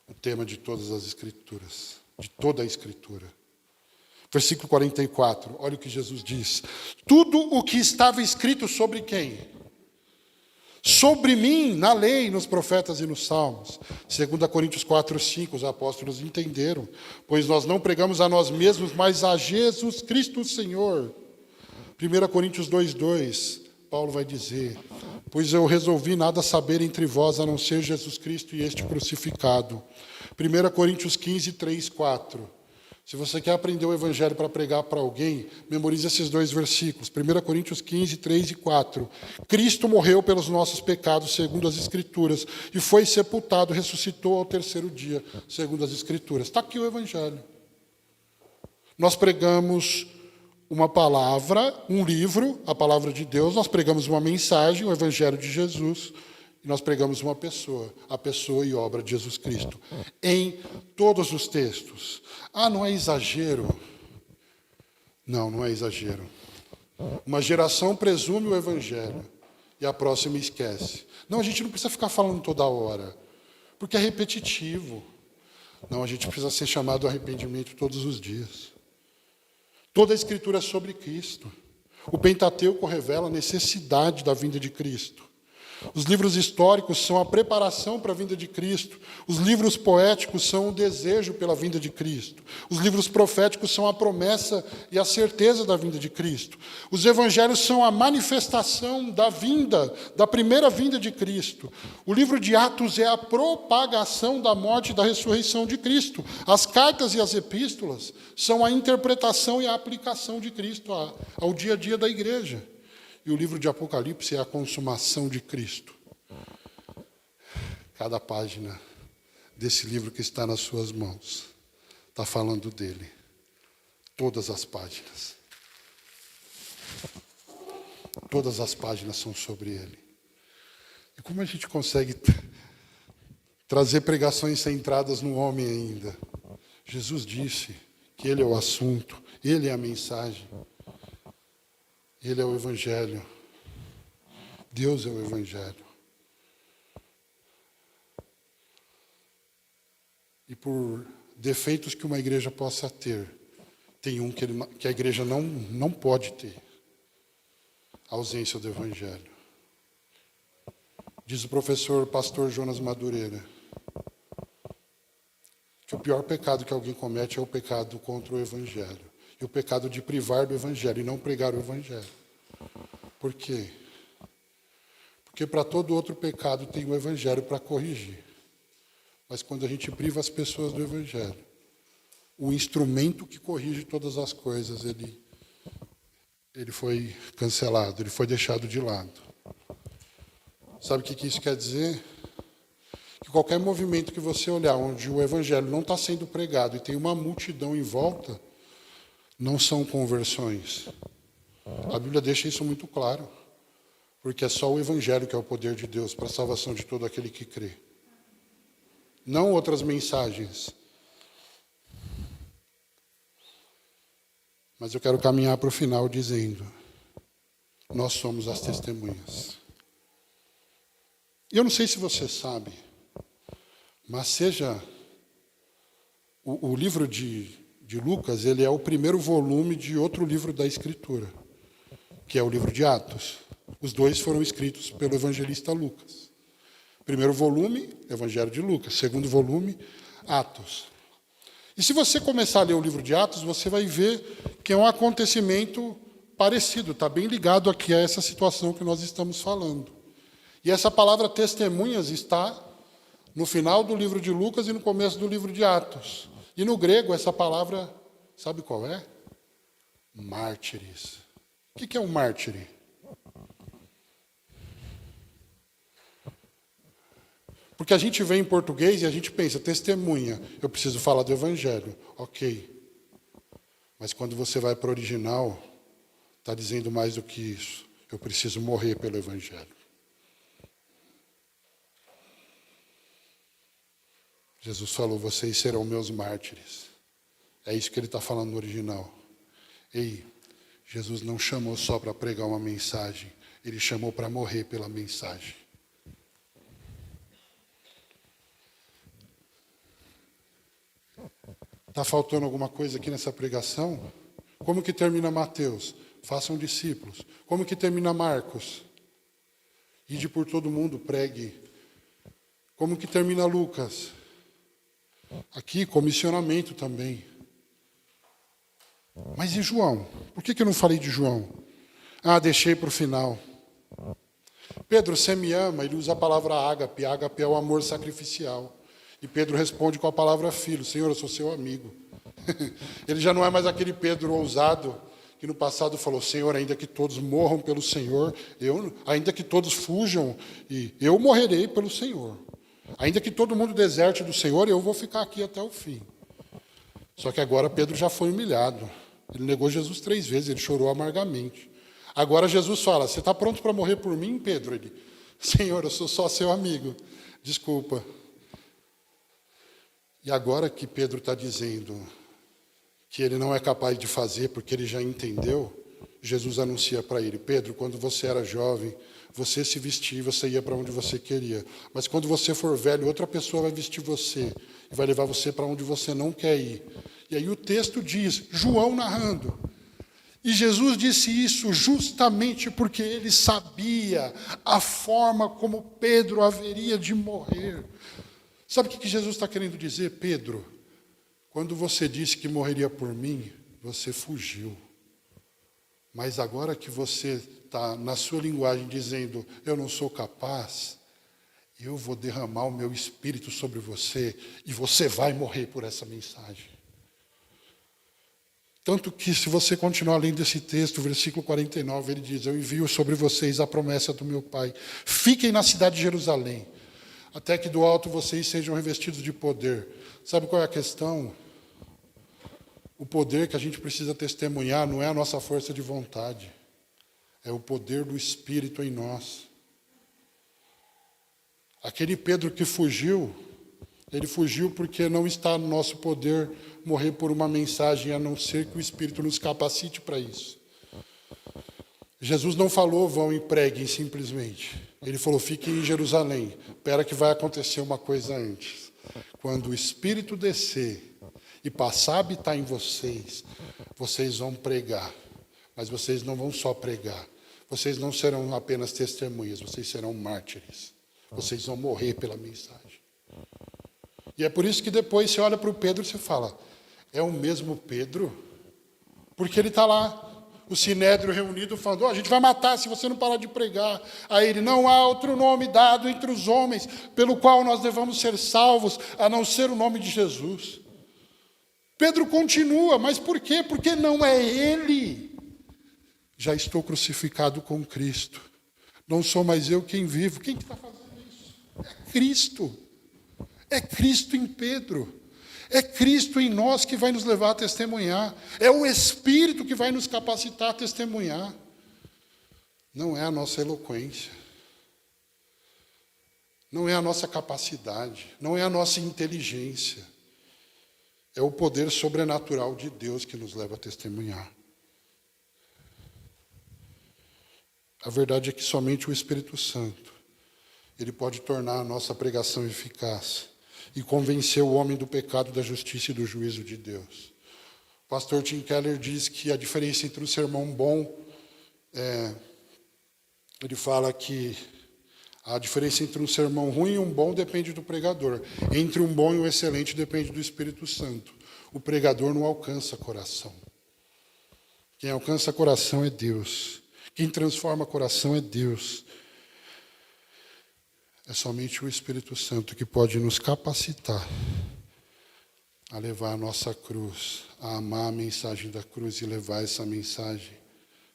o tema de todas as Escrituras, de toda a Escritura. Versículo 44, olha o que Jesus diz. Tudo o que estava escrito sobre quem? Sobre mim, na lei, nos profetas e nos salmos. 2 Coríntios 4, 5, os apóstolos entenderam. Pois nós não pregamos a nós mesmos, mas a Jesus Cristo, o Senhor. 1 Coríntios 2, 2, Paulo vai dizer, pois eu resolvi nada saber entre vós, a não ser Jesus Cristo e este crucificado. 1 Coríntios 15, 3, 4. Se você quer aprender o Evangelho para pregar para alguém, memorize esses dois versículos. 1 Coríntios 15, 3 e 4. Cristo morreu pelos nossos pecados, segundo as Escrituras, e foi sepultado, ressuscitou ao terceiro dia, segundo as Escrituras. Está aqui o Evangelho. Nós pregamos uma palavra, um livro, a palavra de Deus, nós pregamos uma mensagem, o Evangelho de Jesus, e nós pregamos uma pessoa, a pessoa e obra de Jesus Cristo, em todos os textos. Ah, não é exagero? Não, não é exagero. Uma geração presume o Evangelho e a próxima esquece. Não, a gente não precisa ficar falando toda hora, porque é repetitivo. Não, a gente precisa ser chamado ao arrependimento todos os dias. Toda a Escritura é sobre Cristo. O Pentateuco revela a necessidade da vinda de Cristo. Os livros históricos são a preparação para a vinda de Cristo. Os livros poéticos são o desejo pela vinda de Cristo. Os livros proféticos são a promessa e a certeza da vinda de Cristo. Os evangelhos são a manifestação da vinda, da primeira vinda de Cristo. O livro de Atos é a propagação da morte e da ressurreição de Cristo. As cartas e as epístolas são a interpretação e a aplicação de Cristo ao dia a dia da igreja. E o livro de Apocalipse é a consumação de Cristo. Cada página desse livro que está nas suas mãos está falando dele. Todas as páginas. Todas as páginas são sobre ele. E como a gente consegue trazer pregações centradas no homem ainda? Jesus disse que ele é o assunto, ele é a mensagem. Ele é o Evangelho. Deus é o Evangelho. E por defeitos que uma igreja possa ter, tem um que a igreja não pode ter. A ausência do Evangelho. Diz o professor pastor Jonas Madureira, que o pior pecado que alguém comete é o pecado contra o Evangelho. E o pecado de privar do Evangelho e não pregar o Evangelho. Por quê? Porque para todo outro pecado tem o Evangelho para corrigir. Mas quando a gente priva as pessoas do Evangelho, o instrumento que corrige todas as coisas, ele foi cancelado, ele foi deixado de lado. Sabe o que isso quer dizer? Que qualquer movimento que você olhar onde o Evangelho não está sendo pregado e tem uma multidão em volta, não são conversões. A Bíblia deixa isso muito claro. Porque é só o Evangelho que é o poder de Deus para a salvação de todo aquele que crê. Não outras mensagens. Mas eu quero caminhar para o final dizendo, nós somos as testemunhas. E eu não sei se você sabe, mas seja o livro de Lucas, ele é o primeiro volume de outro livro da Escritura, que é o livro de Atos. Os dois foram escritos pelo evangelista Lucas. Primeiro volume, Evangelho de Lucas. Segundo volume, Atos. E se você começar a ler o livro de Atos, você vai ver que é um acontecimento parecido, está bem ligado aqui a essa situação que nós estamos falando. E essa palavra testemunhas está no final do livro de Lucas e no começo do livro de Atos. E no grego, essa palavra, sabe qual é? Mártires. O que é um mártire? Porque a gente vem em português e a gente pensa, testemunha, eu preciso falar do Evangelho. Ok. Mas quando você vai para o original, está dizendo mais do que isso. Eu preciso morrer pelo Evangelho. Jesus falou, vocês serão meus mártires. É isso que ele está falando no original. Ei, Jesus não chamou só para pregar uma mensagem. Ele chamou para morrer pela mensagem. Está faltando alguma coisa aqui nessa pregação? Como que termina Mateus? Façam discípulos. Como que termina Marcos? Ide por todo mundo, pregue. Como que termina Lucas? Aqui, comissionamento também. Mas e João? Por que eu não falei de João? Ah, deixei para o final. Pedro, você me ama? Ele usa a palavra ágape. Ágape é o amor sacrificial. E Pedro responde com a palavra filho. Senhor, eu sou seu amigo. Ele já não é mais aquele Pedro ousado que no passado falou, Senhor, ainda que todos morram pelo Senhor, ainda que todos fujam, e eu morrerei pelo Senhor. Ainda que todo mundo deserte do Senhor, eu vou ficar aqui até o fim. Só que agora Pedro já foi humilhado. Ele negou Jesus 3 vezes, ele chorou amargamente. Agora Jesus fala, você está pronto para morrer por mim, Pedro? Ele, Senhor, eu sou só seu amigo. Desculpa. E agora que Pedro está dizendo que ele não é capaz de fazer porque ele já entendeu, Jesus anuncia para ele, Pedro, quando você era jovem, você se vestia e você ia para onde você queria. Mas quando você for velho, outra pessoa vai vestir você e vai levar você para onde você não quer ir. E aí o texto diz, João narrando, e Jesus disse isso justamente porque ele sabia a forma como Pedro haveria de morrer. Sabe o que Jesus está querendo dizer, Pedro? Quando você disse que morreria por mim, você fugiu. Mas agora que você está, na sua linguagem, dizendo, eu não sou capaz, eu vou derramar o meu espírito sobre você e você vai morrer por essa mensagem. Tanto que, se você continuar lendo esse texto, versículo 49, ele diz, eu envio sobre vocês a promessa do meu Pai. Fiquem na cidade de Jerusalém, até que do alto vocês sejam revestidos de poder. Sabe qual é a questão? O poder que a gente precisa testemunhar não é a nossa força de vontade. É o poder do Espírito em nós. Aquele Pedro que fugiu, ele fugiu porque não está no nosso poder morrer por uma mensagem, a não ser que o Espírito nos capacite para isso. Jesus não falou, vão e preguem simplesmente. Ele falou, fiquem em Jerusalém. Espera que vai acontecer uma coisa antes. Quando o Espírito descer e passar a habitar em vocês, vocês vão pregar. Mas vocês não vão só pregar. Vocês não serão apenas testemunhas, vocês serão mártires. Vocês vão morrer pela mensagem. E é por isso que depois você olha para o Pedro e você fala, é o mesmo Pedro? Porque ele está lá, o Sinédrio reunido, falando, a gente vai matar se você não parar de pregar. Aí ele, não há outro nome dado entre os homens pelo qual nós devamos ser salvos, a não ser o nome de Jesus. Pedro continua, mas por quê? Porque não é ele. Já estou crucificado com Cristo. Não sou mais eu quem vivo. Quem está fazendo isso? É Cristo. É Cristo em Pedro. É Cristo em nós que vai nos levar a testemunhar. É o Espírito que vai nos capacitar a testemunhar. Não é a nossa eloquência. Não é a nossa capacidade. Não é a nossa inteligência. É o poder sobrenatural de Deus que nos leva a testemunhar. A verdade é que somente o Espírito Santo, ele pode tornar a nossa pregação eficaz e convencer o homem do pecado, da justiça e do juízo de Deus. O pastor Tim Keller diz que a diferença entre um sermão bom, ele fala que a diferença entre um sermão ruim e um bom depende do pregador. Entre um bom e um excelente depende do Espírito Santo. O pregador não alcança coração. Quem alcança coração é Deus. Quem transforma coração é Deus. É somente o Espírito Santo que pode nos capacitar a levar a nossa cruz, a amar a mensagem da cruz e levar essa mensagem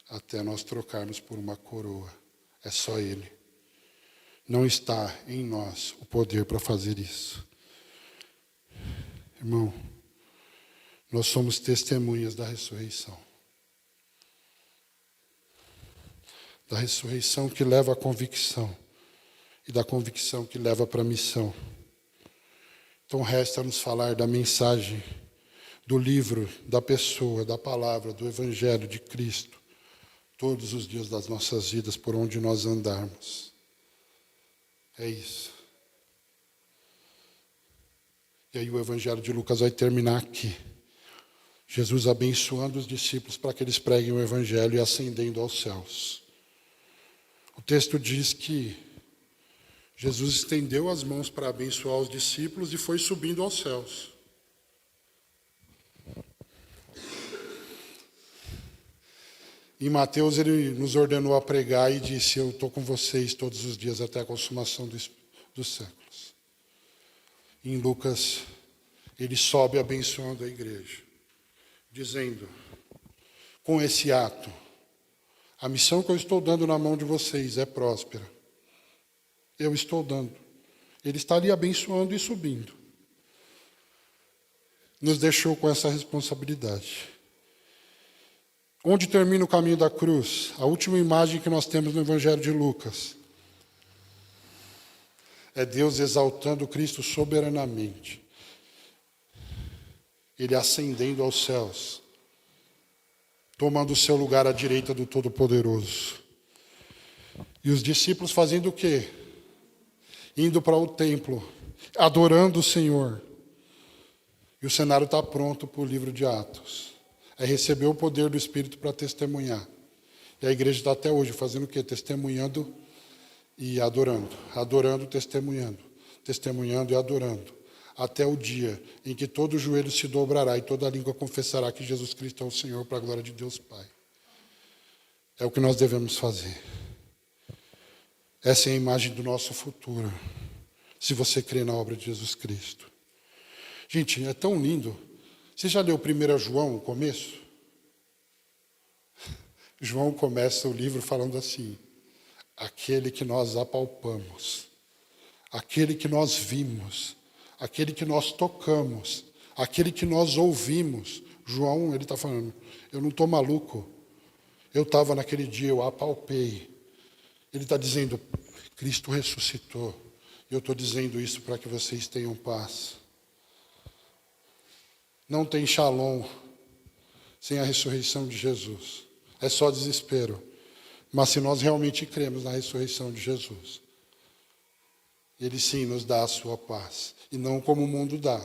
até nós trocarmos por uma coroa. É só Ele. não está em nós o poder para fazer isso. Irmão, nós somos testemunhas da ressurreição. Da ressurreição que leva à convicção. E da convicção que leva para a missão. Então resta-nos falar da mensagem, do livro, da pessoa, da palavra, do Evangelho de Cristo, todos os dias das nossas vidas, por onde nós andarmos. É isso. E aí o Evangelho de Lucas vai terminar aqui. Jesus abençoando os discípulos para que eles preguem o Evangelho e ascendendo aos céus. O texto diz que Jesus estendeu as mãos para abençoar os discípulos e foi subindo aos céus. Em Mateus, ele nos ordenou a pregar e disse: eu estou com vocês todos os dias até a consumação dos séculos. Em Lucas, ele sobe abençoando a igreja, dizendo: com esse ato, a missão que eu estou dando na mão de vocês é próspera. Eu estou dando. Ele está ali abençoando e subindo. Nos deixou com essa responsabilidade. Onde termina o caminho da cruz? A última imagem que nós temos no Evangelho de Lucas é Deus exaltando Cristo soberanamente. Ele ascendendo aos céus, tomando o seu lugar à direita do Todo-Poderoso. E os discípulos fazendo o quê? Indo para o templo, adorando o Senhor. E o cenário está pronto para o livro de Atos. É receber o poder do Espírito para testemunhar. E a igreja está até hoje fazendo o quê? Testemunhando e adorando. Adorando, testemunhando. Testemunhando e adorando. Até o dia em que todo joelho se dobrará e toda língua confessará que Jesus Cristo é o Senhor, para a glória de Deus Pai. É o que nós devemos fazer. Essa é a imagem do nosso futuro, se você crê na obra de Jesus Cristo. Gente, é tão lindo. Você já leu 1 João, o começo? João começa o livro falando assim: aquele que nós apalpamos, aquele que nós vimos, aquele que nós tocamos, aquele que nós ouvimos. João, ele está falando, eu não estou maluco. Eu estava naquele dia, eu apalpei. Ele está dizendo, Cristo ressuscitou. E eu estou dizendo isso para que vocês tenham paz. Não tem shalom sem a ressurreição de Jesus. É só desespero. Mas se nós realmente cremos na ressurreição de Jesus, Ele sim nos dá a sua paz. E não como o mundo dá.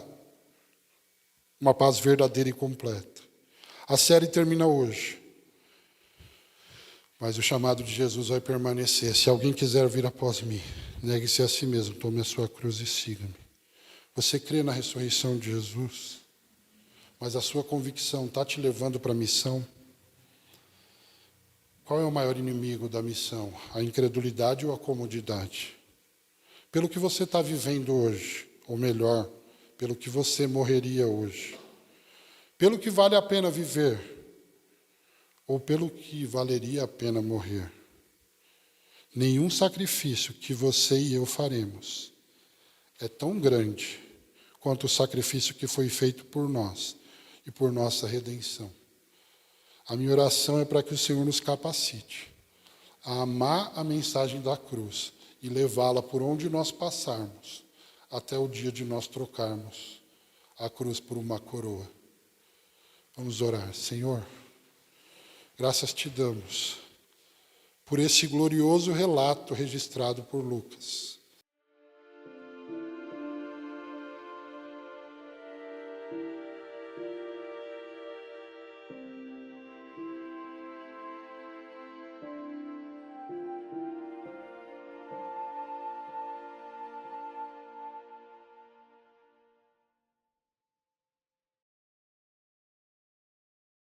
Uma paz verdadeira e completa. A série termina hoje. Mas o chamado de Jesus vai permanecer. Se alguém quiser vir após mim, negue-se a si mesmo, tome a sua cruz e siga-me. Você crê na ressurreição de Jesus? Mas a sua convicção está te levando para a missão? Qual é o maior inimigo da missão? A incredulidade ou a comodidade? Pelo que você está vivendo hoje, ou melhor, pelo que você morreria hoje. Pelo que vale a pena viver, ou pelo que valeria a pena morrer. Nenhum sacrifício que você e eu faremos é tão grande quanto o sacrifício que foi feito por nós e por nossa redenção. A minha oração é para que o Senhor nos capacite a amar a mensagem da cruz e levá-la por onde nós passarmos, até o dia de nós trocarmos a cruz por uma coroa. Vamos orar. Senhor, graças te damos por esse glorioso relato registrado por Lucas.